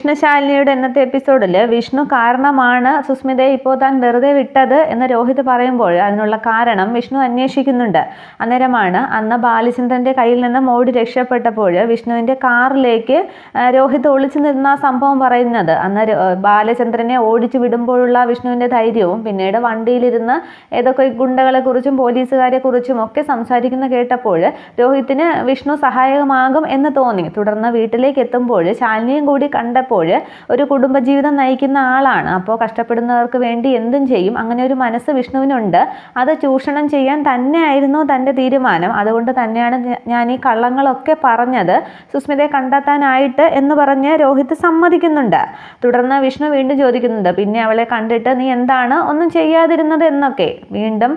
വിഷ്ണുശാലിനിയുടെ ഇന്നത്തെ എപ്പിസോഡിൽ വിഷ്ണു കാരണമാണ് സുസ്മിതയെ ഇപ്പോൾ താൻ വെറുതെ വിട്ടത് എന്ന് രോഹിത് പറയുമ്പോൾ അതിനുള്ള കാരണം വിഷ്ണു അന്വേഷിക്കുന്നുണ്ട്. അന്നേരമാണ് അന്ന് ബാലചന്ദ്രന്റെ കയ്യിൽ നിന്ന് ഓടി രക്ഷപ്പെട്ടപ്പോൾ വിഷ്ണുവിന്റെ കാറിലേക്ക് രോഹിത് ഒളിച്ചു നിന്ന സംഭവം പറയുന്നത്. അന്ന് ബാലചന്ദ്രനെ ഓടിച്ചു വിടുമ്പോഴുള്ള വിഷ്ണുവിന്റെ ധൈര്യവും പിന്നീട് വണ്ടിയിലിരുന്ന് ഏതൊക്കെ ഗുണ്ടകളെ കുറിച്ചും പോലീസുകാരെ കുറിച്ചും ഒക്കെ സംസാരിക്കുന്ന കേട്ടപ്പോൾ രോഹിത്തിന് വിഷ്ണു സഹായകമാകും എന്ന് തോന്നി. തുടർന്ന് വീട്ടിലേക്ക് എത്തുമ്പോൾ ശാലിനിയും കൂടി കണ്ടപ്പോൾ ഒരു കുടുംബജീവിതം നയിക്കുന്ന ആളാണ്. അപ്പോൾ കഷ്ടപ്പെടുന്നവർക്ക് വേണ്ടി എന്തും ചെയ്യും. അങ്ങനെ ഒരു മനസ്സ് വിഷ്ണുവിനുണ്ട്. അത് ചൂഷണം ചെയ്യാൻ തന്നെയായിരുന്നു തൻ്റെ തീരുമാനം. അതുകൊണ്ട് തന്നെയാണ് ഞാൻ ഈ കള്ളങ്ങളൊക്കെ പറഞ്ഞത് സുസ്മിതയെ കണ്ടെത്താനായിട്ട് എന്ന് പറഞ്ഞ് രോഹിത് സമ്മതിക്കുന്നുണ്ട്. തുടർന്ന് വിഷ്ണു വീണ്ടും ചോദിക്കുന്നുണ്ട്, പിന്നെ അവളെ കണ്ടിട്ട് നീ എന്താണ് ഒന്നും ചെയ്യാതിരുന്നത് എന്നൊക്കെ. വീണ്ടും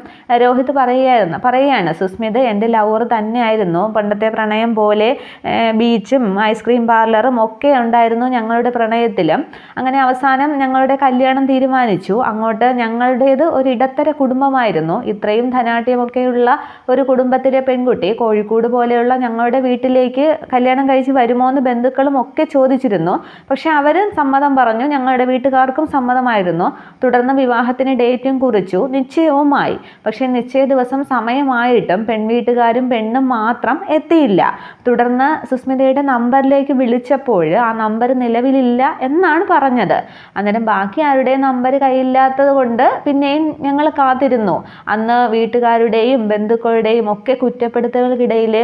രോഹിത് പറയുകയാണ് സുസ്മിത എൻ്റെ ലവർ തന്നെയായിരുന്നു. പണ്ടത്തെ പ്രണയം പോലെ ബീച്ചും ഐസ്ക്രീം പാർലറും ഒക്കെ ഉണ്ടായിരുന്നു ഞങ്ങളുടെ പ്രണയത്തിലും. അങ്ങനെ അവസാനം ഞങ്ങളുടെ കല്യാണം തീരുമാനിച്ചു. അങ്ങോട്ട് ഞങ്ങളുടേത് ഒരു ഇടത്തര കുടുംബമായിരുന്നു. ഇത്രയും ധനാട്യമൊക്കെയുള്ള ഒരു കുടുംബത്തിലെ പെൺകുട്ടി കോഴിക്കോട് പോലെയുള്ള ഞങ്ങളുടെ വീട്ടിലേക്ക് കല്യാണം കഴിച്ച് വരുമോ എന്ന് ബന്ധുക്കളും ഒക്കെ ചോദിച്ചിരുന്നു. പക്ഷെ അവരും സമ്മതം പറഞ്ഞു. ഞങ്ങളുടെ വീട്ടുകാർക്കും സമ്മതമായിരുന്നു. തുടർന്ന് വിവാഹത്തിന് ഡേറ്റും കുറിച്ചു, നിശ്ചയവുമായി. പക്ഷെ നിശ്ചയ ദിവസം സമയമായിട്ടും പെൺവീട്ടുകാരും പെണ്ണും മാത്രം എത്തിയില്ല. തുടർന്ന് സുസ്മിതയുടെ നമ്പറിലേക്ക് വിളിച്ചപ്പോൾ ആ നമ്പർ നിലവിലില്ല എന്നാണ് പറഞ്ഞത്. അന്നേരം ബാക്കി ആരുടെയും നമ്പർ കയ്യില്ലാത്തത് കൊണ്ട് പിന്നെയും ഞങ്ങൾ കാത്തിരുന്നു. അന്ന് വീട്ടുകാരുടെയും ബന്ധുക്കളുടെയും ഒക്കെ കുറ്റപ്പെടുത്തലുകൾക്കിടയിൽ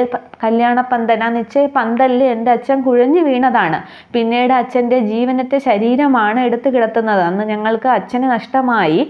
കല്യാണപ്പന്തൽ, ആ നിശ്ചയ പന്തലിൽ എൻ്റെ അച്ഛൻ കുഴഞ്ഞു വീണതാണ്. പിന്നീട് അച്ഛൻ്റെ ജീവനറ്റ ശരീരമാണ് എടുത്തു കിടത്തുന്നത്. അന്ന് ഞങ്ങൾക്ക് അച്ഛന് നഷ്ടമായി.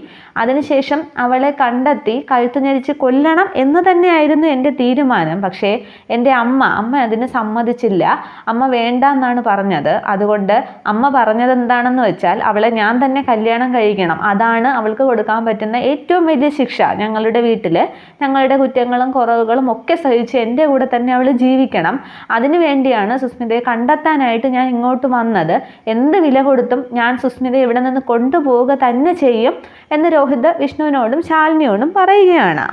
അതിനുശേഷം അവളെ കണ്ടെത്തി കഴുത്തു ഞെരിച്ച് കൊല്ലണം എന്ന് തന്നെയായിരുന്നു എൻ്റെ തീരുമാനം. പക്ഷേ എൻ്റെ അമ്മ അതിന് സമ്മതിച്ചില്ല. അമ്മ വേണ്ട എന്നാണ് പറഞ്ഞത്. അതുകൊണ്ട് അമ്മ പറഞ്ഞത് എന്താണെന്ന് വെച്ചാൽ അവളെ ഞാൻ തന്നെ കല്യാണം കഴിക്കണം. അതാണ് അവൾക്ക് കൊടുക്കാൻ പറ്റുന്ന ഏറ്റവും വലിയ ശിക്ഷ. ഞങ്ങളുടെ വീട്ടിൽ ഞങ്ങളുടെ കുറ്റങ്ങളും കുറവുകളും ഒക്കെ സഹിച്ച് എൻ്റെ കൂടെ തന്നെ അവൾ ജീവിക്കണം. അതിനു വേണ്ടിയാണ് സുസ്മിതയെ കണ്ടെത്താനായിട്ട് ഞാൻ ഇങ്ങോട്ട് വന്നത്. എന്ത് വില കൊടുത്തും ഞാൻ സുസ്മിതയെ ഇവിടെ നിന്ന് കൊണ്ടുപോവുക തന്നെ ചെയ്യും എന്ന് രോഹിത് വിഷ്ണുവിനോടും ശാലിനിയോടും പറയുകയാണ്.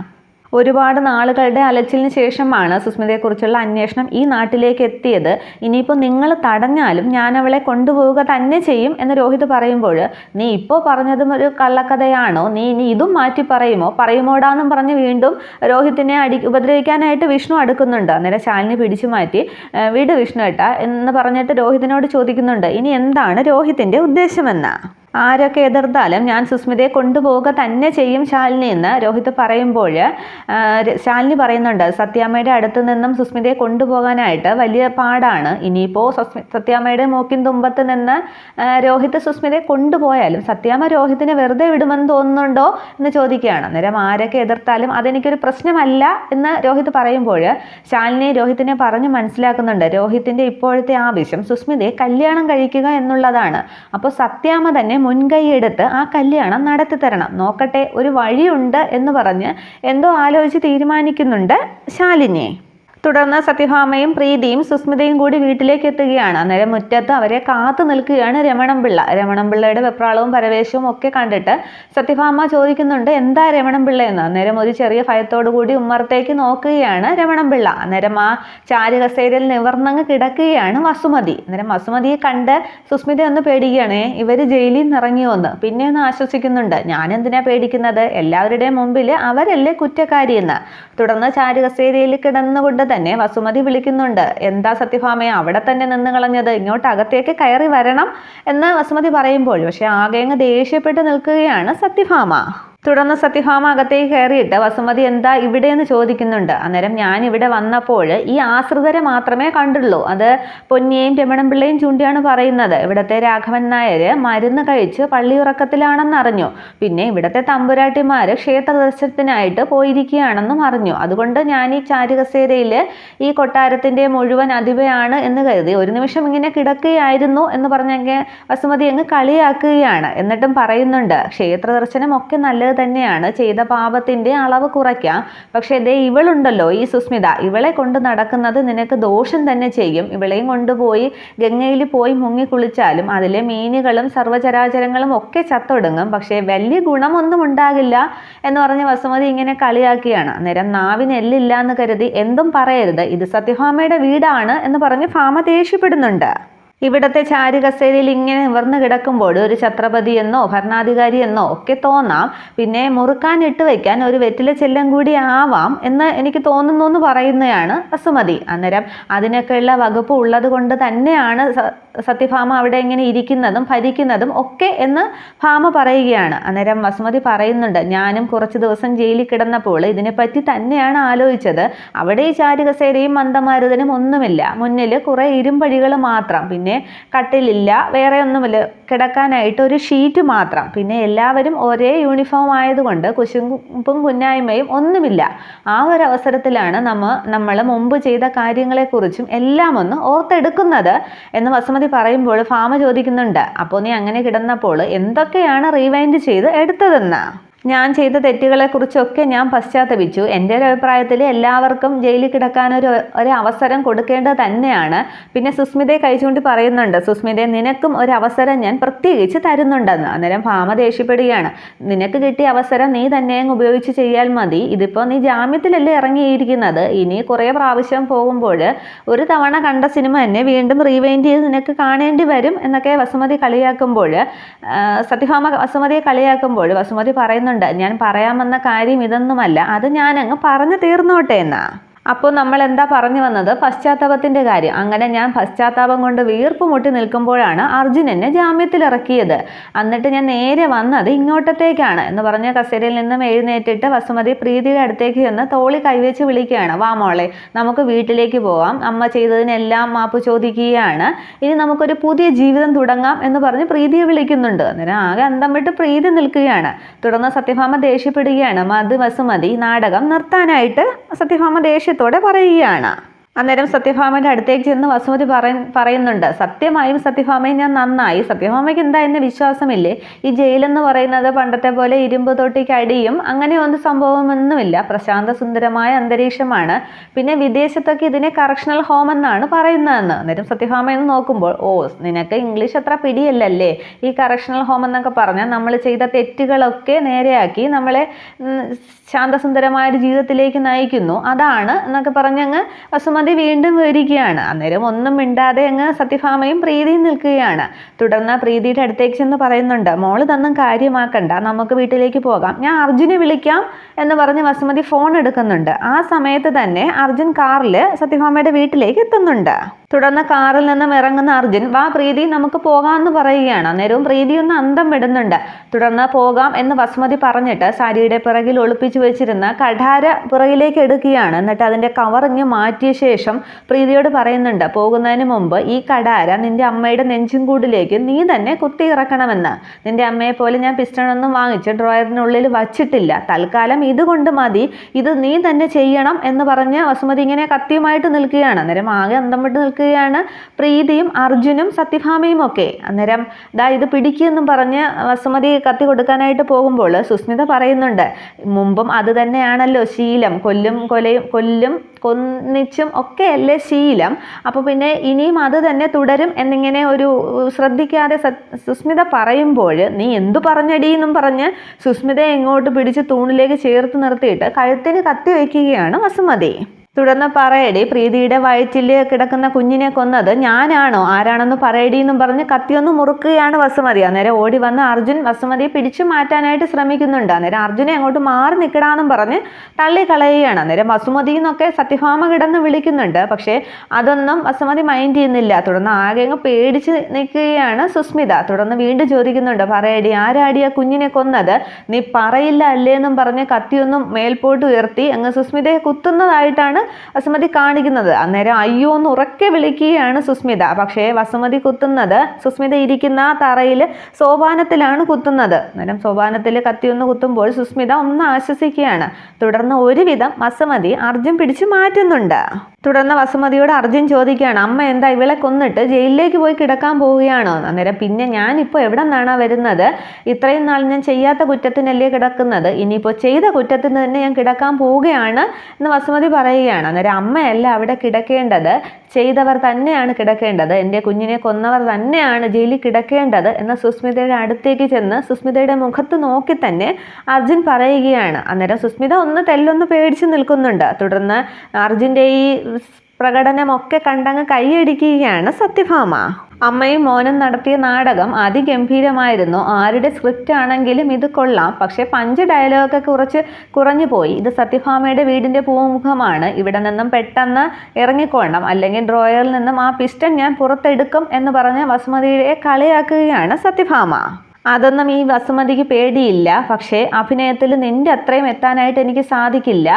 ഒരുപാട് നാളുകളുടെ അലച്ചിലിന് ശേഷമാണ് സുസ്മിതയെക്കുറിച്ചുള്ള അന്വേഷണം ഈ നാട്ടിലേക്ക് എത്തിയത്. ഇനിയിപ്പോൾ നിങ്ങൾ തടഞ്ഞാലും ഞാൻ അവളെ കൊണ്ടുപോവുക തന്നെ ചെയ്യും എന്ന് രോഹിത് പറയുമ്പോൾ, നീ ഇപ്പോൾ പറഞ്ഞതും ഒരു കള്ളക്കഥയാണോ? നീ ഇനി ഇതും മാറ്റി പറയുമോടാന്നും പറഞ്ഞ് വീണ്ടും രോഹിത്തിനെ ഉപദ്രവിക്കാനായിട്ട് വിഷ്ണു അടുക്കുന്നുണ്ട്. അന്നേരം ശാലിനി പിടിച്ചു മാറ്റി, വിട് വിഷ്ണു ഏട്ടാ എന്ന് പറഞ്ഞിട്ട് രോഹിത്തിനോട് ചോദിക്കുന്നുണ്ട്, ഇനി എന്താണ് രോഹിത്തിൻ്റെ ഉദ്ദേശമെന്ന്. ആരൊക്കെ എതിർത്താലും ഞാൻ സുസ്മിതയെ കൊണ്ടുപോവുക തന്നെ ചെയ്യും ശാലിനി എന്ന് രോഹിത് പറയുമ്പോൾ ശാലിനി പറയുന്നുണ്ട്, സത്യാമ്മയുടെ അടുത്ത് നിന്നും സുസ്മിതയെ കൊണ്ടുപോകാനായിട്ട് വലിയ പാടാണ്. ഇനിയിപ്പോൾ സത്യാമ്മയുടെ മൂക്കിൻ തുമ്പത്ത് നിന്ന് രോഹിത് സുസ്മിതയെ കൊണ്ടുപോയാലും സത്യാമ്മ രോഹിത്തിനെ വെറുതെ വിടുമെന്ന് തോന്നുന്നുണ്ടോ എന്ന് ചോദിക്കുകയാണ്. അന്നേരം ആരൊക്കെ എതിർത്താലും അതെനിക്കൊരു പ്രശ്നമല്ല എന്ന് രോഹിത് പറയുമ്പോൾ ശാലിനി രോഹിത്തിനെ പറഞ്ഞ് മനസ്സിലാക്കുന്നുണ്ട്, രോഹിത്തിൻ്റെ ഇപ്പോഴത്തെ ആവശ്യം സുസ്മിതയെ കല്യാണം കഴിക്കുക എന്നുള്ളതാണ്. അപ്പോൾ സത്യാമ്മ തന്നെ മുൻകൈയെടുത്ത് ആ കല്യാണം നടത്തി തരണം. നോക്കട്ടെ, ഒരു വഴിയുണ്ട് എന്ന് പറഞ്ഞ് എന്തോ ആലോചിച്ച് തീരുമാനിക്കുന്നുണ്ട് ശാലിനി. തുടർന്ന് സത്യഭാമയും പ്രീതിയും സുസ്മിതയും കൂടി വീട്ടിലേക്ക് എത്തുകയാണ്. അന്നേരം മുറ്റത്ത് അവരെ കാത്തു നിൽക്കുകയാണ് രമണംപിള്ളയുടെ വെപ്രാളവും പരവേശവും ഒക്കെ കണ്ടിട്ട് സത്യഭാമ ചോദിക്കുന്നുണ്ട്, എന്താ രമണംപിള്ള എന്ന്. അന്നേരം ഒരു ചെറിയ ഭയത്തോടു കൂടി ഉമ്മറത്തേക്ക് നോക്കുകയാണ് രമണംപിള്ള. അന്നേരം ആ ചാരുകസേരയിൽ നിവർന്നങ്ങ് കിടക്കുകയാണ് വസുമതി. അന്നേരം വസുമതിയെ കണ്ട് സുസ്മിത ഒന്ന് പേടിക്കുകയാണ്. ഇവർ ജയിലിൽ നിന്ന് ഇറങ്ങിയോന്ന്. പിന്നെ ഒന്ന് ആശ്വസിക്കുന്നുണ്ട്, ഞാൻ എന്തിനാ പേടിക്കുന്നത്, എല്ലാവരുടെയും മുമ്പിൽ അവരല്ലേ കുറ്റക്കാരിയെന്ന്. തുടർന്ന് ചാരുകസേരയിൽ കിടന്നുകൊണ്ട് തന്നെ വസുമതി വിളിക്കുന്നുണ്ട്, എന്താ സത്യഭാമയെ അവിടെ തന്നെ നിന്ന് കളഞ്ഞത്, ഇങ്ങോട്ട് അകത്തേക്ക് കയറി വരണം എന്ന് വസുമതി പറയുമ്പോൾ പക്ഷെ ആകെ അങ്ങ് ദേഷ്യപ്പെട്ട് നിൽക്കുകയാണ് സത്യഭാമ. തുടർന്ന് സത്യഭാമ അകത്തേക്ക് കയറിയിട്ട് വസുമതി എന്താ ഇവിടെ എന്ന് ചോദിക്കുന്നുണ്ട്. അന്നേരം ഞാൻ ഇവിടെ വന്നപ്പോൾ ഈ ആശ്രിതരെ മാത്രമേ കണ്ടുള്ളൂ. അത് പൊന്നിയെയും രമണംപിള്ളയും ചൂണ്ടിയാണ് പറയുന്നത്. ഇവിടുത്തെ രാഘവൻ നായർ മരുന്ന് കഴിച്ച് പള്ളിയുറക്കത്തിലാണെന്ന് അറിഞ്ഞു. പിന്നെ ഇവിടുത്തെ തമ്പുരാട്ടിമാർ ക്ഷേത്ര ദർശനത്തിനായിട്ട് പോയിരിക്കുകയാണെന്നും അറിഞ്ഞു. അതുകൊണ്ട് ഞാൻ ഈ ചാരുകസേരയിൽ ഈ കൊട്ടാരത്തിൻ്റെ മുഴുവൻ അധിപയാണ് എന്ന് കരുതി ഒരു നിമിഷം ഇങ്ങനെ കിടക്കുകയായിരുന്നു എന്ന് പറഞ്ഞെങ്കിൽ വസുമതി അങ്ങ് കളിയാക്കുകയാണ്. എന്നിട്ടും പറയുന്നുണ്ട്, ക്ഷേത്ര ദർശനം ഒക്കെ നല്ലത് തന്നെയാണ്, ചെയ്ത പാപത്തിന്റെ അളവ് കുറയ്ക്കാം. പക്ഷേ ദേ ഇവളുണ്ടല്ലോ ഈ സുസ്മിത, ഇവളെ കൊണ്ട് നടക്കുന്നത് നിനക്ക് ദോഷം തന്നെ ചെയ്യും. ഇവളെയും കൊണ്ടുപോയി ഗംഗയിൽ പോയി മുങ്ങി കുളിച്ചാലും അതിലെ മീനുകളും സർവ്വചരാചരങ്ങളും ഒക്കെ ചത്തൊടുങ്ങും. പക്ഷേ വലിയ ഗുണമൊന്നും ഉണ്ടാകില്ല എന്ന് പറഞ്ഞ് വസുമതി ഇങ്ങനെ കളിയാക്കിയാണ്. അന്നേരം നാവിന് എല്ലില്ല എന്ന് കരുതി എന്തും പറയരുത്, ഇത് സത്യഭാമയുടെ വീടാണ് എന്ന് പറഞ്ഞ് ഭാമ ദേഷ്യപ്പെടുന്നുണ്ട്. ഇവിടത്തെ ചാരുകസേരയിൽ ഇങ്ങനെ നിവർന്ന് കിടക്കുമ്പോൾ ഒരു ഛത്രപതി എന്നോ ഭരണാധികാരി എന്നോ ഒക്കെ തോന്നാം. പിന്നെ മുറുക്കാൻ ഇട്ട് വയ്ക്കാൻ ഒരു വെറ്റില ചെല്ലം കൂടി ആവാം എന്ന് എനിക്ക് തോന്നുന്നു എന്ന് പറയുന്നതാണ് വസുമതി. അന്നേരം അതിനൊക്കെയുള്ള വകുപ്പ് ഉള്ളത് കൊണ്ട് തന്നെയാണ് സത്യഭാമ അവിടെ ഇങ്ങനെ ഇരിക്കുന്നതും ഭരിക്കുന്നതും ഒക്കെ എന്ന് ഭാമ പറയുകയാണ്. അന്നേരം വസുമതി പറയുന്നുണ്ട്, ഞാനും കുറച്ച് ദിവസം ജയിലിൽ കിടന്നപ്പോൾ ഇതിനെപ്പറ്റി തന്നെയാണ് ആലോചിച്ചത്. അവിടെ ഈ ചാരുകസേരയും മന്ദമാരുതനും ഒന്നുമില്ല, മുന്നിൽ കുറേ ഇരുമ്പഴികൾ മാത്രം, പിന്നെ കട്ടിലില്ല, വേറെ ഒന്നുമില്ല, കിടക്കാനായിട്ട് ഒരു ഷീറ്റ് മാത്രം, പിന്നെ എല്ലാവരും ഒരേ യൂണിഫോം ആയതുകൊണ്ട് കുശുമ്പും കുന്നായ്മയും ഒന്നുമില്ല. ആ ഒരു അവസരത്തിലാണ് നമ്മൾ മുമ്പ് ചെയ്ത കാര്യങ്ങളെക്കുറിച്ചും എല്ലാം ഒന്ന് ഓർത്തെടുക്കുന്നത് എന്ന് വസുമതി പറയുമ്പോൾ ഭാമ ചോദിക്കുന്നുണ്ട്, അപ്പോൾ നീ അങ്ങനെ കിടന്നപ്പോൾ എന്തൊക്കെയാണ് റീവൈൻഡ് ചെയ്ത് എടുത്തതെന്ന്? ഞാൻ ചെയ്ത തെറ്റുകളെക്കുറിച്ചൊക്കെ ഞാൻ പശ്ചാത്തപിച്ചു. എൻ്റെ ഒരു അഭിപ്രായത്തിൽ എല്ലാവർക്കും ജയിലിൽ കിടക്കാൻ ഒരു അവസരം കൊടുക്കേണ്ടത് തന്നെയാണ്. പിന്നെ സുസ്മിതയെ കഴിച്ചുകൊണ്ട് പറയുന്നുണ്ട്, സുസ്മിതയെ നിനക്കും ഒരു അവസരം ഞാൻ പ്രത്യേകിച്ച് തരുന്നുണ്ടെന്ന്. അന്നേരം ഭാമ ദേഷ്യപ്പെടുകയാണ്, നിനക്ക് കിട്ടിയ അവസരം നീ തന്നെ ഉപയോഗിച്ച് ചെയ്യാൽ മതി. ഇതിപ്പോൾ നീ ജാമ്യത്തിലല്ലേ ഇറങ്ങിയിരിക്കുന്നത്, ഇനി കുറേ പ്രാവശ്യം പോകുമ്പോൾ ഒരു തവണ കണ്ട സിനിമ തന്നെ വീണ്ടും റീവൈൻഡ് ചെയ്ത് നിനക്ക് കാണേണ്ടി വരും എന്നൊക്കെ വസുമതി കളിയാക്കുമ്പോൾ, സത്യഭാമ വസുമതിയെ കളിയാക്കുമ്പോൾ വസുമതി പറയുന്നുണ്ട്, ഞാൻ പറയാമെന്ന കാര്യം ഇതൊന്നുമല്ല, അത് ഞാനങ്ങ് പറഞ്ഞു തീർന്നോട്ടെ എന്നാ. അപ്പോൾ നമ്മൾ എന്താ പറഞ്ഞു വന്നത്? പശ്ചാത്താപത്തിൻ്റെ കാര്യം. അങ്ങനെ ഞാൻ പശ്ചാത്താപം കൊണ്ട് വീർപ്പ് മുട്ടി നിൽക്കുമ്പോഴാണ് അർജുൻ എന്നെ ജാമ്യത്തിലിറക്കിയത്. എന്നിട്ട് ഞാൻ നേരെ വന്നത് ഇങ്ങോട്ടത്തേക്കാണ് എന്ന് പറഞ്ഞ കസേരയിൽ നിന്നും എഴുന്നേറ്റിട്ട് വസുമതി പ്രീതിയുടെ അടുത്തേക്ക് ചെന്ന് തോളി കൈവച്ച് വിളിക്കുകയാണ്, വാ മോളെ നമുക്ക് വീട്ടിലേക്ക് പോവാം, അമ്മ ചെയ്തതിനെല്ലാം മാപ്പ് ചോദിക്കുകയാണ്, ഇനി നമുക്കൊരു പുതിയ ജീവിതം തുടങ്ങാം എന്ന് പറഞ്ഞ് പ്രീതിയെ വിളിക്കുന്നുണ്ട്. അന്നേരം ആകെ അന്തം വിട്ട് പ്രീതി നിൽക്കുകയാണ്. തുടർന്ന് സത്യഭാമ ദേഷ്യപ്പെടുകയാണ്. വസുമതി നാടകം നിർത്താനായിട്ട് സത്യഭാമ ദേഷ്യത്തോടെ പറയുകയാണ്. അന്നേരം സത്യഭാമയുടെ അടുത്തേക്ക് ചെന്ന് വസുമതി പറയുന്നുണ്ട്, സത്യമായും സത്യഭാമയും ഞാൻ നന്നായി. സത്യഭാമയ്ക്ക് എന്താ എന്നെ വിശ്വാസമില്ലേ? ഈ ജയിലെന്ന് പറയുന്നത് പണ്ടത്തെ പോലെ ഇരുമ്പ് തൊട്ടിക്ക് അടിയും അങ്ങനെ ഒന്നും സംഭവമൊന്നുമില്ല, പ്രശാന്ത സുന്ദരമായ അന്തരീക്ഷമാണ്. പിന്നെ വിദേശത്തൊക്കെ ഇതിനെ കറക്ഷണൽ ഹോം എന്നാണ് പറയുന്നതെന്ന്. അന്നേരം സത്യഭാമയെന്ന് നോക്കുമ്പോൾ, ഓ നിനക്ക് ഇംഗ്ലീഷ് അത്ര പിടിയല്ലല്ലേ, ഈ കറക്ഷണൽ ഹോം എന്നൊക്കെ പറഞ്ഞാൽ നമ്മൾ ചെയ്ത തെറ്റുകളൊക്കെ നേരെയാക്കി നമ്മളെ ശാന്തസുന്ദരമായ ഒരു ജീവിതത്തിലേക്ക് നയിക്കുന്നു, അതാണ് എന്നൊക്കെ പറഞ്ഞങ്ങ് വസുമതി വീണ്ടും വരികയാണ്. അന്നേരം ഒന്നും മിണ്ടാതെ അങ്ങ് സത്യഭാമയും പ്രീതിയും നിൽക്കുകയാണ്. തുടർന്ന് പ്രീതിയുടെ അടുത്തേക്ക് ചെന്ന് പറയുന്നുണ്ട്, മോള് ഇതൊന്നും കാര്യമാക്കണ്ട, നമുക്ക് വീട്ടിലേക്ക് പോകാം, ഞാൻ അർജുനെ വിളിക്കാം എന്ന് പറഞ്ഞ് വസുമതി ഫോൺ എടുക്കുന്നുണ്ട്. ആ സമയത്ത് തന്നെ അർജുൻ കാറിൽ സത്യഭാമയുടെ വീട്ടിലേക്ക് എത്തുന്നുണ്ട്. തുടർന്ന് കാറിൽ നിന്നും ഇറങ്ങുന്ന അർജുൻ, വാ പ്രീതി നമുക്ക് പോകാമെന്ന് പറയുകയാണ്. അന്നേരവും പ്രീതി ഒന്ന് അന്തം വിടുന്നുണ്ട്. തുടർന്ന് പോകാം എന്ന് വസുമതി പറഞ്ഞിട്ട് സാരിയുടെ പിറകിൽ ഒളിപ്പിച്ചു വെച്ചിരുന്ന കഠാര പിറകിലേക്ക് എടുക്കുകയാണ്. എന്നിട്ട് അതിൻ്റെ കവറിങ് മാറ്റിയ ശേഷം പ്രീതിയോട് പറയുന്നുണ്ട്, പോകുന്നതിന് മുമ്പ് ഈ കഠാര നിന്റെ അമ്മയുടെ നെഞ്ചുംകൂടിലേക്ക് നീ തന്നെ കുത്തി ഇറക്കണമെന്ന്. നിന്റെ അമ്മയെ പോലെ ഞാൻ പിസ്റ്റണൊന്നും വാങ്ങിച്ച് ഡ്രോയറിനുള്ളിൽ വച്ചിട്ടില്ല, തൽക്കാലം ഇതുകൊണ്ട് മതി, ഇത് നീ തന്നെ ചെയ്യണം എന്ന് പറഞ്ഞ് വസുമതി ഇങ്ങനെ കത്തിയുമായിട്ട് നിൽക്കുകയാണ്. അന്നേരം ആകെ അന്തം വിട്ട് നിൽക്കുകയാണ് പ്രീതിയും അർജുനും സത്യഭാമയും ഒക്കെ. അന്നേരം ഇത് പിടിക്കുമെന്നും പറഞ്ഞ് വസുമതി കത്തി കൊടുക്കാനായിട്ട് പോകുമ്പോൾ സുസ്മിത പറയുന്നുണ്ട്, മുമ്പും അത് തന്നെയാണല്ലോ ശീലം, കൊന്നിച്ചും ഒക്കെ അല്ലേ ശീലം, അപ്പോൾ പിന്നെ ഇനിയും അത് തന്നെ തുടരും എന്നിങ്ങനെ ഒരു ശ്രദ്ധിക്കാതെ സുസ്മിത പറയുമ്പോൾ, നീ എന്തു പറഞ്ഞടി എന്നും പറഞ്ഞ് സുസ്മിതയെ എങ്ങോട്ട് പിടിച്ച് തൂണിലേക്ക് ചേർത്ത് നിർത്തിയിട്ട് കഴുത്തിന് കത്തി വയ്ക്കുകയാണ് വസുമതി. തുടർന്ന് പറയടി, പ്രീതിയുടെ വയറ്റിൽ കിടക്കുന്ന കുഞ്ഞിനെ കൊന്നത് ഞാനാണോ, ആരാണെന്ന് പറയടി എന്നും പറഞ്ഞ് കത്തിയൊന്ന് മുറുക്കുകയാണ് വസുമതി. അന്നേരം ഓടി വന്ന് അർജുൻ വസുമതിയെ പിടിച്ചു മാറ്റാനായിട്ട് ശ്രമിക്കുന്നുണ്ട്. അന്നേരം അർജുനെ അങ്ങോട്ട് മാറി നിൽക്കണമെന്നും പറഞ്ഞ് തള്ളിക്കളയുകയാണ്. അന്നേരം വസുമതി എന്നൊക്കെ സത്യഭാമ കിടന്ന് വിളിക്കുന്നുണ്ട്. പക്ഷേ അതൊന്നും വസുമതി മൈൻഡ് ചെയ്യുന്നില്ല. തുടർന്ന് ആകെ അങ്ങ് പേടിച്ച് നിൽക്കുകയാണ് സുസ്മിത. തുടർന്ന് വീണ്ടും ചോദിക്കുന്നുണ്ട്, പറയടി ആരാടി ആ കുഞ്ഞിനെ കൊന്നത്, നീ പറയില്ല അല്ലേ എന്നും പറഞ്ഞ് കത്തിയൊന്നും മേൽപോട്ട് ഉയർത്തി അങ്ങ് സുസ്മിതയെ കുത്തുന്നതായിട്ടാണ് വസുമതി കാണിക്കുന്നത്. അന്നേരം അയ്യോ എന്ന് ഉറക്കെ വിളിക്കുകയാണ് സുസ്മിത. പക്ഷേ വസുമതി കുത്തുന്നത് സുസ്മിത ഇരിക്കുന്ന തറയിൽ സോപാനത്തിലാണ് കുത്തുന്നത്. അന്നേരം സോപാനത്തിൽ കത്തിയൊന്ന് കുത്തുമ്പോൾ സുസ്മിത ഒന്ന് ആശ്വസിക്കുകയാണ്. തുടർന്ന് ഒരുവിധം വസുമതി അർജുൻ പിടിച്ചു മാറ്റുന്നുണ്ട്. തുടർന്ന് വസുമതിയോട് അർജുൻ ചോദിക്കുകയാണ്, അമ്മ എന്താ ഇവളെ കൊന്നിട്ട് ജയിലിലേക്ക് പോയി കിടക്കാൻ പോവുകയാണോ? അന്നേരം പിന്നെ ഞാനിപ്പോൾ എവിടെ നിന്നാണ് വരുന്നത്, ഇത്രയും നാൾ ഞാൻ ചെയ്യാത്ത കുറ്റത്തിനല്ലേ കിടക്കുന്നത്, ഇനിയിപ്പോൾ ചെയ്ത കുറ്റത്തിന് തന്നെ ഞാൻ കിടക്കാൻ പോവുകയാണ് എന്ന് വസുമതി പറയുകയാണ്. അന്നേരം അമ്മയല്ല അവിടെ കിടക്കേണ്ടത്, ചെയ്തവർ തന്നെയാണ് കിടക്കേണ്ടത്, എൻ്റെ കുഞ്ഞിനെ കൊന്നവർ തന്നെയാണ് ജയിലിൽ കിടക്കേണ്ടത് എന്ന് സുസ്മിതയുടെ അടുത്തേക്ക് ചെന്ന് സുസ്മിതയുടെ മുഖത്ത് നോക്കി തന്നെ അർജുൻ പറയുകയാണ്. അന്നേരം സുസ്മിത ഒന്ന് തെല്ലൊന്ന് പേടിച്ച് നിൽക്കുന്നുണ്ട്. തുടർന്ന് അർജുൻ്റെ ഈ പ്രകടനമൊക്കെ കണ്ടങ്ങ് കൈയടിക്കുകയാണ് സത്യഭാമ. അമ്മയും മോനും നടത്തിയ നാടകം അതിഗംഭീരമായിരുന്നു. ആരുടെ സ്ക്രിപ്റ്റ് ആണെങ്കിലും ഇത് കൊള്ളാം. പക്ഷെ പഞ്ച് ഡയലോഗൊക്കെ കുറച്ച് കുറഞ്ഞു പോയി. ഇത് സത്യഭാമയുടെ വീടിൻ്റെ പൂമുഖമാണ്. ഇവിടെ നിന്നും പെട്ടെന്ന് ഇറങ്ങിക്കൊള്ളണം, അല്ലെങ്കിൽ ഡ്രോയറിൽ നിന്നും ആ പിസ്റ്റൺ ഞാൻ പുറത്തെടുക്കും എന്ന് പറഞ്ഞ് വസുമതിയെ കളിയാക്കുകയാണ് സത്യഭാമ. അതൊന്നും ഈ വസുമതിക്ക് പേടിയില്ല. പക്ഷേ അഭിനയത്തിൽ നിന്റെ അത്രയും എത്താനായിട്ട് എനിക്ക് സാധിക്കില്ല.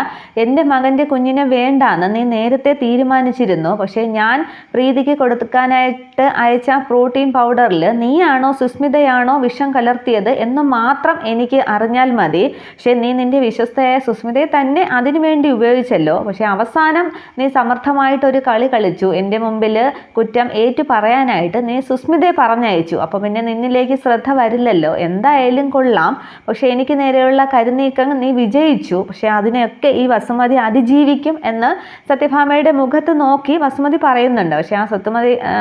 എൻ്റെ മകൻ്റെ കുഞ്ഞിനെ വേണ്ടാന്ന് നീ നേരത്തെ തീരുമാനിച്ചിരുന്നു. പക്ഷേ ഞാൻ പ്രീതിക്ക് കൊടുക്കാനായിട്ട് അയച്ച പ്രോട്ടീൻ പൗഡറിൽ നീയാണോ സുസ്മിതയാണോ വിഷം കലർത്തിയത് എന്ന് മാത്രം എനിക്ക് അറിഞ്ഞാൽ മതി. പക്ഷേ നീ നിൻ്റെ വിശ്വസ്തയായ സുസ്മിതയെ തന്നെ അതിനു വേണ്ടി ഉപയോഗിച്ചല്ലോ. പക്ഷേ അവസാനം നീ സമർത്ഥമായിട്ടൊരു കളി കളിച്ചു. എൻ്റെ മുമ്പിൽ കുറ്റം ഏറ്റു പറയാനായിട്ട് നീ സുസ്മിതയെ പറഞ്ഞയച്ചു. അപ്പോൾ പിന്നെ നിന്നിലേക്ക് ശ്രദ്ധ വരില്ലല്ലോ. എന്തായാലും കൊള്ളാം. പക്ഷെ എനിക്ക് നേരെയുള്ള കരുനീക്കം നീ വിജയിച്ചു. പക്ഷെ അതിനെയൊക്കെ ഈ വസുമതി അതിജീവിക്കും എന്ന് സത്യഭാമയുടെ മുഖത്ത് നോക്കി വസുമതി പറയുന്നുണ്ട്. പക്ഷെ ആ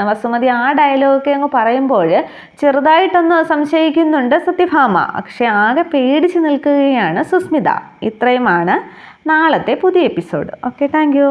വസുമതി ആ ഡയലോഗൊക്കെ അങ്ങ് പറയുമ്പോൾ ചെറുതായിട്ടൊന്ന് സംശയിക്കുന്നുണ്ട് സത്യഭാമ. പക്ഷെ ആകെ പേടിച്ച് നിൽക്കുകയാണ് സുസ്മിത. ഇത്രയുമാണ് നാളത്തെ പുതിയ എപ്പിസോഡ്. Okay, thank you.